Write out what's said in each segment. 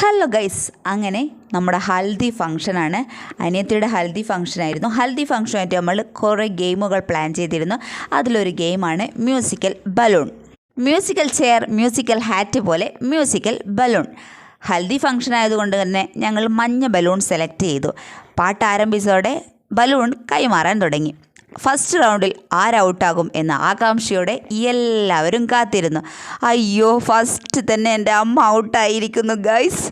Hello guys, അങ്ങനെ നമ്മുടെ ഹൽദി ഫംഗ്ഷനാണ്. അനിയത്തിയുടെ ഹൽദി ഫംഗ്ഷനായിരുന്നു. ഹൽദി ഫംഗ്ഷനായിട്ട് നമ്മൾ കുറേ ഗെയിമുകൾ പ്ലാൻ ചെയ്തിരുന്നു. അതിലൊരു ഗെയിമാണ് musical balloon. Musical chair, musical hat പോലെ മ്യൂസിക്കൽ ബലൂൺ. ഹൽദി ഫംഗ്ഷൻ ആയതുകൊണ്ട് തന്നെ ഞങ്ങൾ മഞ്ഞ ബലൂൺ സെലക്ട് ചെയ്തു. പാട്ട് ആരംഭിച്ചതോടെ ബലൂൺ കൈമാറാൻ തുടങ്ങി. ഫസ്റ്റ് റൗണ്ടിൽ ആരൗട്ടാകും എന്ന ആകാംക്ഷയോടെ എല്ലാവരും കാത്തിരുന്നു. അയ്യോ, ഫസ്റ്റ് തന്നെ എൻ്റെ അമ്മ ഔട്ടായിരിക്കുന്നു ഗൈസ്.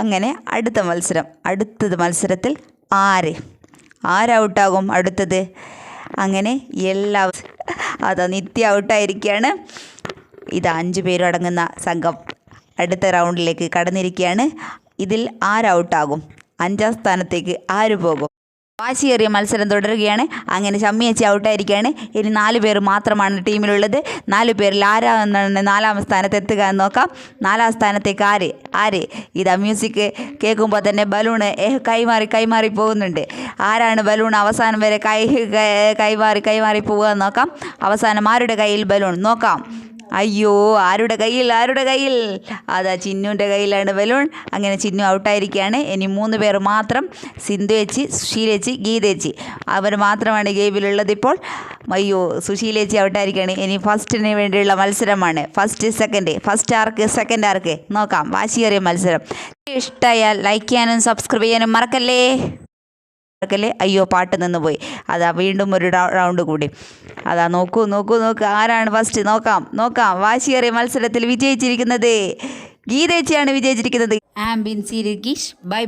അങ്ങനെ അടുത്തത് മത്സരത്തിൽ ആരൗട്ടാകും അടുത്തത്? അങ്ങനെ അതാ നിത്യ ഔട്ടായിരിക്കുകയാണ്. ഇത് 5 പേരടങ്ങുന്ന സംഘം അടുത്ത റൗണ്ടിലേക്ക് കടന്നിരിക്കുകയാണ്. ഇതിൽ ആരൗട്ടാകും? 5ാം സ്ഥാനത്തേക്ക് ആര് പോകും? വാശിയേറിയ മത്സരം തുടരുകയാണ്. അങ്ങനെ ഷമ്മിയേച്ചി ഔട്ടായിരിക്കുകയാണ്. ഇനി 4 പേർ മാത്രമാണ് ടീമിലുള്ളത്. 4 പേരിൽ ആരാണെന്നാണ് 4ാം സ്ഥാനത്ത് എത്തുക എന്ന് നോക്കാം. 4ാം സ്ഥാനത്തേക്ക് ആര്? ഇതാ മ്യൂസിക് കേൾക്കുമ്പോൾ തന്നെ ബലൂണ് കൈമാറി പോകുന്നുണ്ട്. ആരാണ് ബലൂൺ അവസാനം വരെ കൈമാറി പോവുക എന്ന് നോക്കാം. അവസാനം ആരുടെ കയ്യിൽ ബലൂൺ നോക്കാം. അയ്യോ, ആരുടെ കയ്യിൽ? അതാ ചിന്നുവിൻ്റെ കയ്യിലാണ് ബലൂൺ. അങ്ങനെ ചിന്നു ഔട്ടായിരിക്കുകയാണ്. ഇനി 3 പേർ മാത്രം, സിന്ധു ചേച്ചി, സുശീലേച്ചി, ഗീതേച്ചി, അവർ മാത്രമാണ് ഗെയിമിലുള്ളത് ഇപ്പോൾ. അയ്യോ, സുശീലേച്ചി ഔട്ടായിരിക്കുകയാണ്. ഇനി ഫസ്റ്റിന് വേണ്ടിയുള്ള മത്സരമാണ്. ഫസ്റ്റ് ആർക്ക്, സെക്കൻഡ് ആർക്ക് നോക്കാം. വാശിയേറിയ മത്സരം. ഇഷ്ടമായാൽ ലൈക്ക് ചെയ്യാനും സബ്സ്ക്രൈബ് ചെയ്യാനും മറക്കല്ലേ. അയ്യോ, പാട്ട് നിന്ന് പോയി. അതാ വീണ്ടും ഒരു റൗണ്ട് കൂടി. അതാ നോക്കൂ, ആരാണ് ഫസ്റ്റ്? നോക്കാം. വാശിയേറിയ മത്സരത്തിൽ വിജയിച്ചിരിക്കുന്നത് ഗീതേച്ചിയാണ്. ആംബിൻ സീരിഗീഷ്. ബൈ.